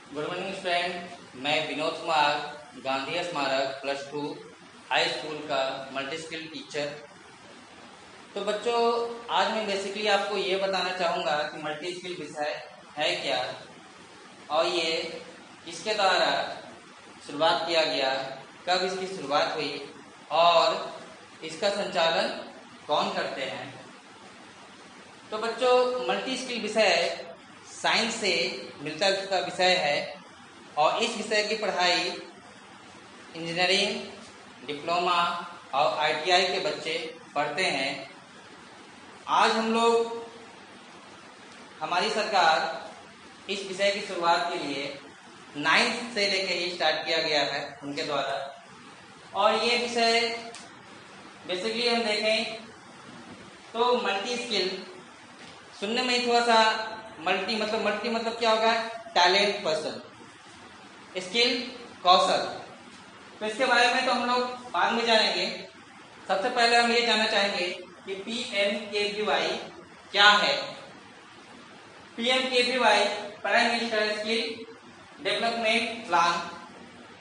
Good morning student, मैं विनोद कुमार गांधी स्मारक +2 high school का मल्टी स्किल टीचर। तो बच्चों, आज मैं बेसिकली आपको ये बताना चाहूँगा कि मल्टी स्किल विषय है क्या और ये किसके द्वारा शुरुआत किया गया, कब इसकी शुरुआत हुई और इसका संचालन कौन करते हैं। तो बच्चों, मल्टी स्किल विषय साइंस से मिलता जुलता विषय है और इस विषय की पढ़ाई इंजीनियरिंग, डिप्लोमा और ITI के बच्चे पढ़ते हैं। आज हम लोग, हमारी सरकार इस विषय की शुरुआत के लिए 9th से लेकर ही स्टार्ट किया गया है उनके द्वारा। और ये विषय बेसिकली हम देखें तो मल्टी स्किल सुनने में ही थोड़ा सा मल्टी मतलब क्या होगा, टैलेंट पर्सन, स्किल कौशल। तो इसके बारे में तो हम लोग बाद में जानेंगे। सबसे पहले हम ये जानना चाहेंगे कि PMKVY क्या है। PMKVY prime minister skill development plan,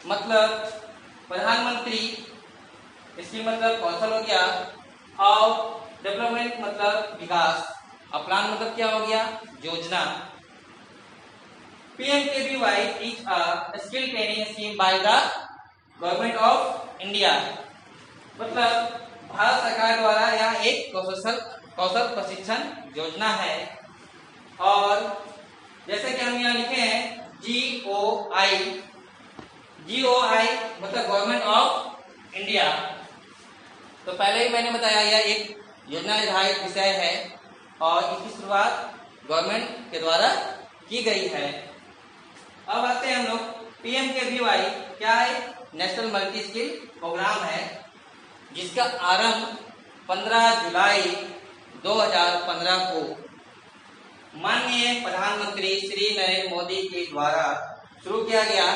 मतलब प्रधानमंत्री स्किल मतलब कौशल हो गया और डेवलपमेंट मतलब विकास और प्लान मतलब क्या हो गया, योजना। PMKVY is a skill training scheme by the government of India, मतलब भारत सरकार द्वारा यह एक कौशल प्रशिक्षण योजना है। और जैसे कि हम यहाँ लिखे हैं GOI मतलब गवर्नमेंट ऑफ इंडिया। तो पहले ही मैंने बताया यह एक योजना आधारित विषय है और इसकी शुरुआत गवर्नमेंट के द्वारा की गई है। अब आते हैं हम लोग PMKVY क्या है। नेशनल मल्टी स्किल प्रोग्राम है जिसका आरंभ 15 जुलाई 2015 को माननीय प्रधानमंत्री श्री नरेंद्र मोदी के द्वारा शुरू किया गया।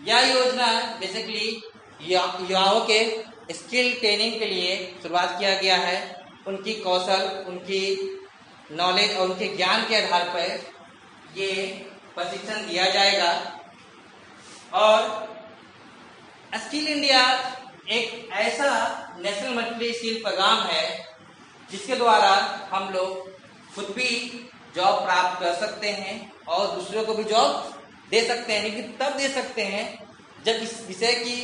यह योजना बेसिकली युवाओं के स्किल ट्रेनिंग के लिए शुरुआत किया गया है। उनकी कौशल, उनकी नॉलेज और उनके ज्ञान के आधार पर ये प्रशिक्षण दिया जाएगा। और स्किल इंडिया एक ऐसा नेशनल मल्टी स्किल प्रोग्राम है जिसके द्वारा हम लोग खुद भी जॉब प्राप्त कर सकते हैं और दूसरों को भी जॉब दे सकते हैं। लेकिन तब दे सकते हैं जब इस विषय की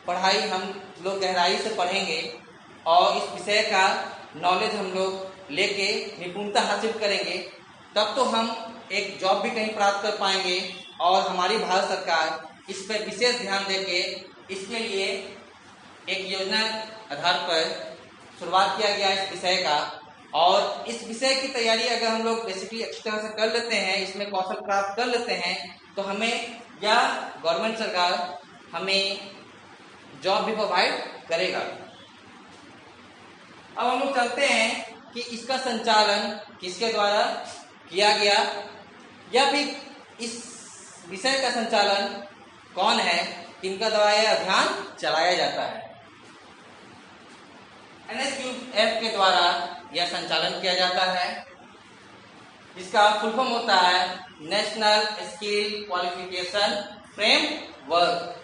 पढ़ाई हम लोग गहराई से पढ़ेंगे और इस विषय का नॉलेज हम लोग लेके निपुणता हासिल करेंगे, तब तो हम एक जॉब भी कहीं प्राप्त कर पाएंगे। और हमारी भारत सरकार इस पर विशेष ध्यान देके इसके लिए एक योजना आधार पर शुरुआत किया गया इस विषय का। और इस विषय की तैयारी अगर हम लोग बेसिकली अच्छी तरह से कर लेते हैं, इसमें कौशल प्राप्त कर लेते हैं, तो हमें या गवर्नमेंट सरकार हमें जॉब भी प्रोवाइड करेगा। अब हम लोग चलते हैं कि इसका संचालन किसके द्वारा किया गया या फिर इस विषय का संचालन कौन है, किनका द्वारा यह अभियान चलाया जाता है। NSQF के द्वारा यह संचालन किया जाता है, जिसका फुल फॉर्म होता है नेशनल स्किल क्वालिफिकेशन फ्रेमवर्क।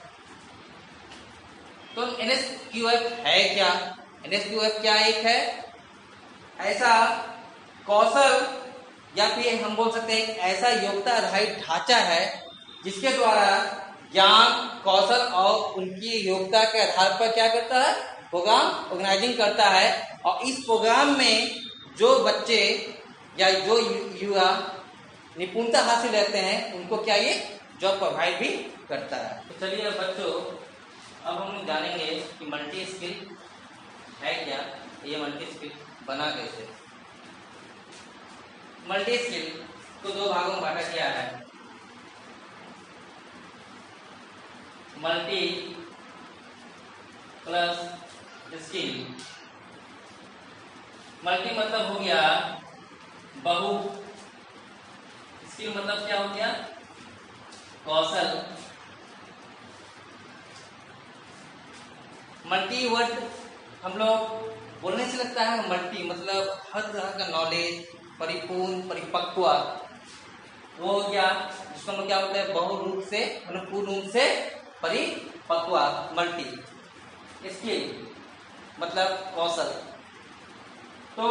तो NSQF है क्या? NSQF क्या एक है ऐसा कौशल या फिर हम बोल सकते हैं ऐसा योग्यता आधारित ढांचा है जिसके द्वारा ज्ञान, कौशल और उनकी योग्यता के आधार पर क्या करता है, प्रोग्राम ऑर्गेनाइजिंग करता है। और इस प्रोग्राम में जो बच्चे या जो युवा निपुणता हासिल रहते हैं उनको क्या ये जॉब प्रोवाइड भी करता है। तो चलिए बच्चों, अब हम जानेंगे कि मल्टी स्किल है क्या, ये मल्टी स्किल बना कैसे। मल्टी स्किल को दो भागों में बांटा गया है। Multi plus skill. मल्टी मतलब हो गया बहु, स्किल मतलब क्या हो गया, कौशल। मल्टी वर्ड हम लोग बोलने से लगता है मल्टी मतलब हर तरह का नॉलेज, परिपूर्ण, परिपक्व वो हो गया। उसका मतलब क्या होता है, बहुरूप से मतलब पूर्ण रूप से परिपक्व, मल्टी स्किल मतलब कौशल। तो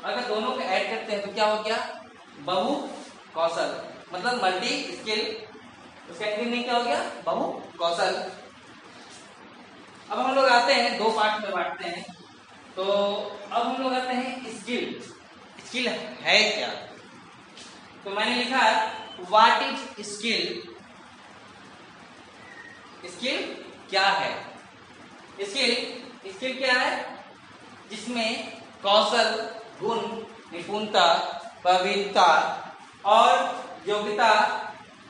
अगर दोनों को ऐड करते हैं तो क्या हो गया, बहु कौशल मतलब मल्टी स्किल। उसका मीनिंग क्या हो गया, बहु कौशल। अब हम लोग आते हैं, दो पार्ट में बांटते हैं। तो अब हम लोग आते हैं स्किल। स्किल है क्या? तो मैंने लिखा है व्हाट इज स्किल। स्किल क्या है? स्किल क्या है? जिसमें कौशल, गुण, निपुणता, प्रवीणता और योग्यता,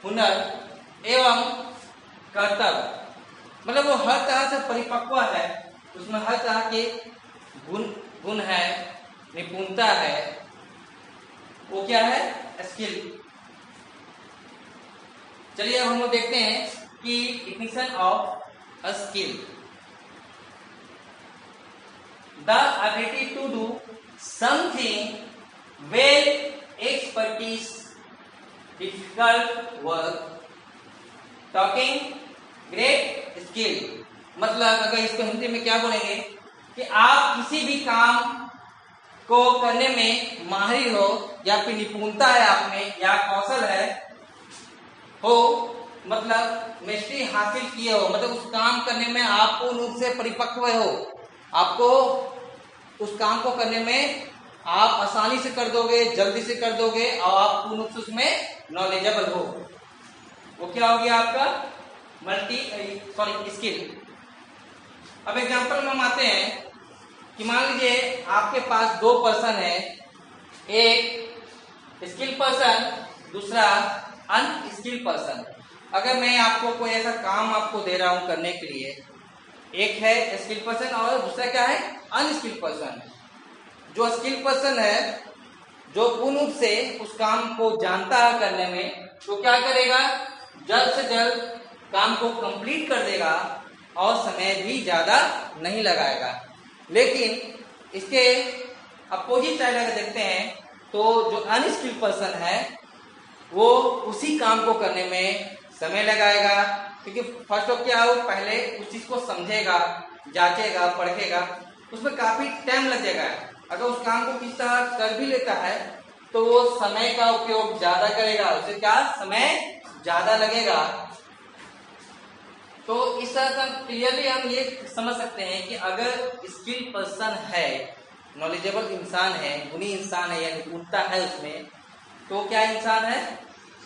हुनर एवं कर्तव्य, मतलब वो हर तरह से परिपक्व है, उसमें हर तरह के गुण है, निपुणता है, वो क्या है, स्किल। चलिए अब हम लोग देखते हैं कि definition of a skill. The ability to do something well, expertise, difficult work, talking, great skill. मतलब अगर इसको हिंदी में क्या बोलेंगे कि आप किसी भी काम को करने में माहिर हो या फिर निपुणता है आप में या कौशल है हो, मतलब मेस्ट्री हासिल किए हो, मतलब उस काम करने में आप पूर्ण रूप से परिपक्व हो, आपको उस काम को करने में आप आसानी से कर दोगे, जल्दी से कर दोगे और आप पूर्ण रूप से उसमें नॉलेजेबल हो, वो क्या हो गया आपका स्किल। अब एग्जांपल में हम आते हैं कि मान लीजिए आपके पास दो पर्सन है, एक स्किल पर्सन, दूसरा अनस्किल पर्सन। अगर मैं आपको कोई ऐसा काम आपको दे रहा हूं करने के लिए, एक है स्किल पर्सन और दूसरा क्या है, अनस्किल पर्सन। जो स्किल पर्सन है, जो पूर्ण रूप से उस काम को जानता है करने में, तो क्या करेगा, जल्द से जल्द काम को कंप्लीट कर देगा और समय भी ज्यादा नहीं लगाएगा। लेकिन इसके अपोजिट साइड अगर देखते हैं तो जो अनस्किल पर्सन है वो उसी काम को करने में समय लगाएगा, क्योंकि फर्स्ट ऑफ क्या हो, पहले उस चीज को समझेगा, जांचेगा, परखेगा, उसमें काफी टाइम लग जाएगा। अगर उस काम को किस तरह कर भी लेता है तो वो समय का उपयोग ज्यादा करेगा, उसे क्या समय ज्यादा लगेगा। तो इस तरह का क्लियरली हम ये समझ सकते हैं कि अगर स्किल पर्सन है, नॉलेजेबल इंसान है, गुणी इंसान है या निपुणता है उसमें, तो क्या इंसान है,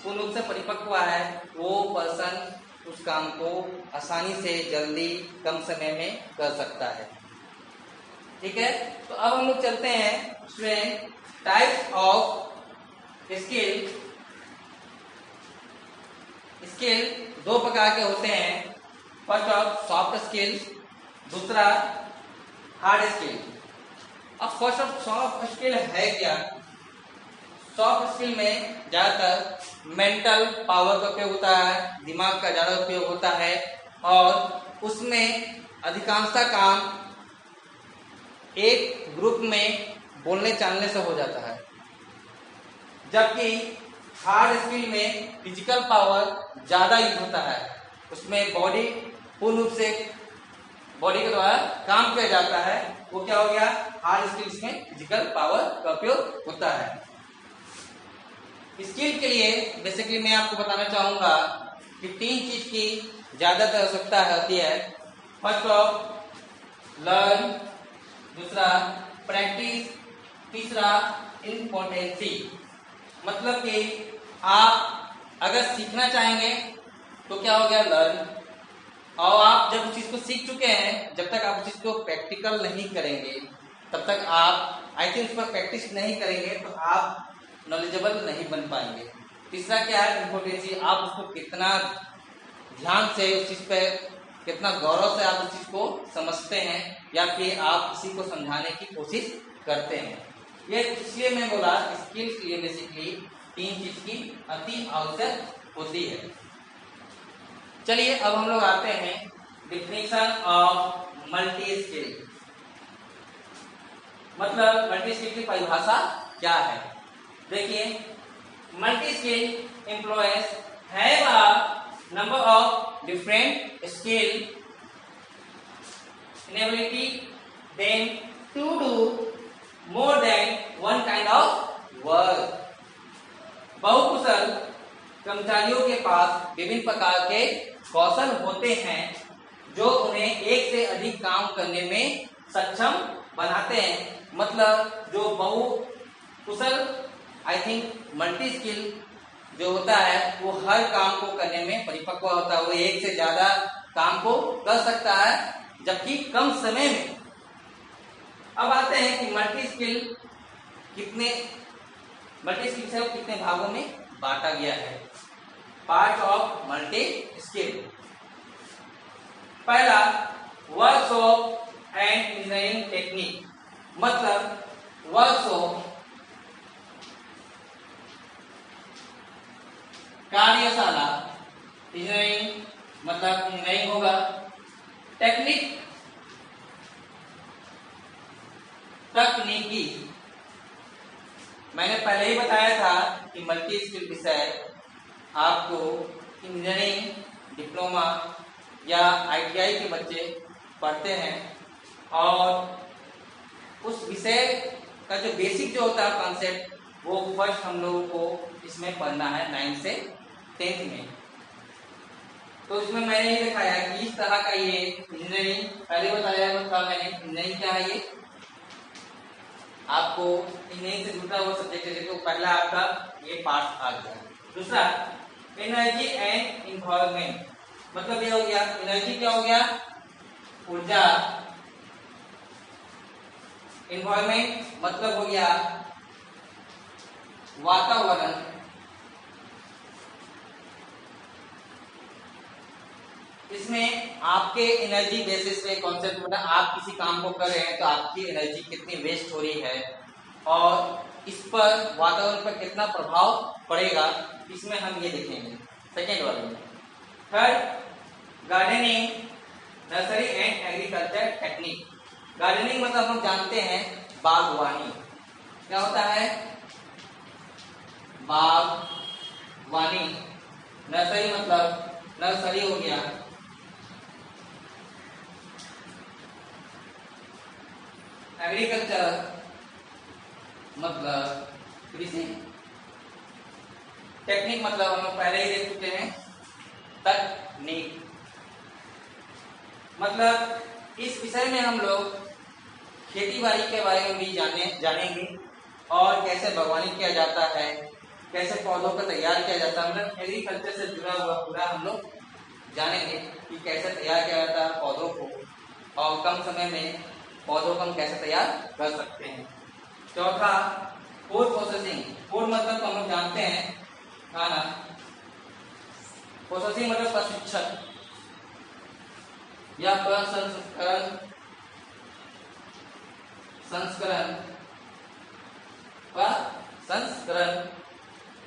पूर्ण रूप से परिपक्व है, वो पर्सन उस काम को आसानी से, जल्दी, कम समय में कर सकता है। ठीक है, तो अब हम लोग चलते हैं उसमें टाइप्स ऑफ स्किल। स्किल दो प्रकार के होते हैं, फर्स्ट ऑफ सॉफ्ट स्किल, दूसरा हार्ड स्किल। अब फर्स्ट ऑफ सॉफ्ट स्किल है क्या? सॉफ्ट स्किल में ज्यादातर मेंटल पावर का उपयोग होता है, दिमाग का ज्यादा उपयोग होता है और उसमें अधिकांशतः काम एक ग्रुप में बोलने चालने से हो जाता है। जबकि हार्ड स्किल में फिजिकल पावर ज्यादा यूज होता है, उसमें बॉडी पूर्ण रूप से बॉडी के द्वारा काम किया जाता है, वो क्या हो गया, हार्ड स्किल्स में फिजिकल पावर का उपयोग होता है। स्किल के लिए बेसिकली मैं आपको बताना चाहूंगा कि तीन चीज की ज्यादातर आवश्यकता होती है। फर्स्ट ऑफ लर्न, दूसरा प्रैक्टिस, तीसरा इम्पोर्टेंसी। मतलब कि आप अगर सीखना चाहेंगे तो क्या हो गया, लर्न, और आप जब उस चीज को सीख चुके हैं, जब तक आप उस चीज को प्रैक्टिकल नहीं करेंगे तब तक आप आई थिंक उस पर प्रैक्टिस नहीं करेंगे तो आप नॉलेजेबल नहीं बन पाएंगे। तीसरा क्या है, इम्पोर्टेंसी, आप उसको कितना ध्यान से उस चीज पे, कितना गौरव से आप उस चीज को समझते हैं या फिर आप किसी को समझाने की कोशिश करते हैं। ये इसलिए मैं बोला स्किल के लिए बेसिकली तीन चीज की अति आवश्यक होती है। चलिए अब हम लोग आते हैं डिफिनेशन ऑफ मल्टी स्किल। मतलब मल्टी स्किल की परिभाषा क्या है। देखिए, multi skill employees have a number of different skill enability them to do more than one kind of work। बहुकुशल कर्मचारियों के पास विभिन्न प्रकार के कौशल होते हैं जो उन्हें एक से अधिक काम करने में सक्षम बनाते हैं। मतलब जो बहुकुशल आई थिंक मल्टी स्किल जो होता है वो हर काम को करने में परिपक्व होता है, वो एक से ज्यादा काम को कर सकता है जबकि कम समय में। अब आते हैं कि मल्टी स्किल से कितने भागों में बांटा गया है। Part of multi skill. पहला वर्कशॉप एंड इंजीनियरिंग टेक्निक, मतलब वर्कशॉप कार्यशाला, इंजीनियरिंग मतलब इंजीनियरिंग होगा, टेक्निक तकनीकी। मैंने पहले ही बताया था कि मल्टी स्किल विषय आपको इंजीनियरिंग, डिप्लोमा या आईटीआई के बच्चे पढ़ते हैं और उस विषय का जो बेसिक जो होता है कॉन्सेप्ट वो फर्स्ट हम लोगों को इसमें पढ़ना है 9th से 10th में। तो इसमें मैंने ये दिखाया कि इस तरह का ये इंजीनियरिंग पहले बताया था मैंने। इंजीनियरिंग क्या है, ये आपको इंजीनियरिंग से जुड़ा हुआ सब्जेक्ट है, तो पहला आपका ये पार्ट आ गया। दूसरा एनर्जी एंड इन्वायरमेंट, मतलब ये हो गया एनर्जी क्या हो गया, ऊर्जा। इन्वायरमेंट मतलब हो गया वातावरण। इसमें आपके एनर्जी बेसिस पे कॉन्सेप्ट, मतलब आप किसी काम को कर रहे हैं तो आपकी एनर्जी कितनी वेस्ट हो रही है और इस पर वातावरण पर कितना प्रभाव पड़ेगा, इसमें हम ये देखेंगे सेकेंड वाले में। Third gardening, nursery and agriculture technique. Gardening मतलब हम जानते हैं बागवानी। क्या होता है, बागवानी। नर्सरी मतलब नर्सरी हो गया। एग्रीकल्चर मतलब कृषि। टेक्निक मतलब हम लोग पहले ही देख चुके हैं तकनीक। मतलब इस विषय में हम लोग खेती बाड़ी के बारे में भी जानेंगे और कैसे बागवानी किया जाता है, कैसे पौधों को तैयार किया जाता है। मतलब एग्रीकल्चर से जुड़ा हुआ पूरा हम लोग जानेंगे कि कैसे तैयार किया जाता है पौधों को और कम समय में पौधों को हम कैसे तैयार कर सकते हैं। चौथा फूड प्रोसेसिंग। फूड मतलब तो हम लोग जानते हैं खाना। प्रोसेसिंग मतलब प्रशिक्षण या संस्करण।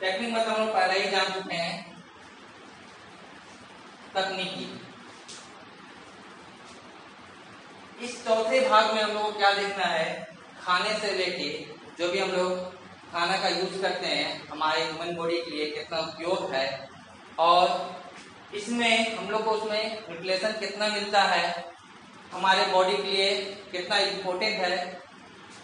टेक्निक मतलब हम लोग पहले ही जान चुके हैं तकनीकी। इस चौथे भाग में हम लोग को क्या देखना है, खाने से लेके जो भी हम लोग खाना का यूज करते हैं हमारे ह्यूमन बॉडी के लिए कितना उपयोग है और इसमें हम लोग को उसमें न्यूट्रिशन कितना मिलता है, हमारे बॉडी के लिए कितना इम्पोर्टेंट है,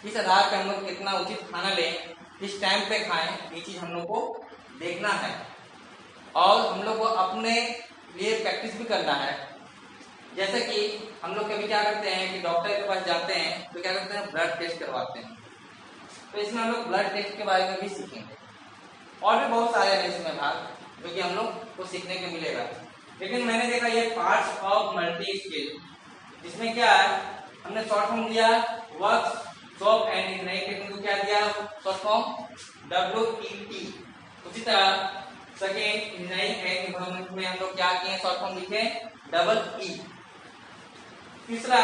इस आधार पर हम लोग कितना उचित खाना लें, किस टाइम पे खाएं, ये चीज हम लोग को देखना है और हम लोग को अपने लिए प्रैक्टिस भी करना है। जैसे कि हम लोग कभी क्या करते हैं कि डॉक्टर के पास जाते हैं तो क्या करते हैं, ब्लड टेस्ट करवाते हैं। तो इसमें हम लोग ब्लड टेस्ट के बारे में भी सीखेंगे और भी बहुत सारे हैं इसमें भाग जो कि हम लोग को सीखने को मिलेगा। लेकिन मैंने देखा ये पार्ट्स ऑफ मल्टी स्किल, इसमें क्या है, हमने शॉर्ट फॉर्म दिया वर्कशॉप एंड इंजीनियरिंग टेक्निक को क्या दिया शॉर्ट फॉर्म WET। उसी तरह सेकेंड इंजीनियरिंग एंड इन्वायरमेंट में हम लोग क्या किए, शॉर्ट फॉर्म लिखे EE। तीसरा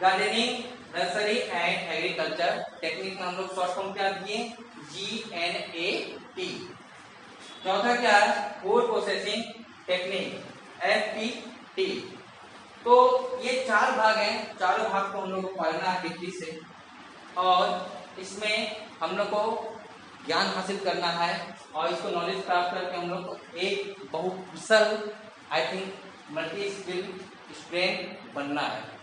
gardening, nursery and agriculture technique में हम लोग शॉर्ट फॉर्म क्या दिए GNAT। चौथा क्या है, फूड प्रोसेसिंग टेक्निक FPT। तो ये 4 भाग हैं, चारों भाग को हम लोग को पढ़ना है डिग्री से और इसमें हम लोग को ज्ञान हासिल करना है और इसको नॉलेज प्राप्त करके हम लोग को एक बहुकुशल I think multi skill student बनना है।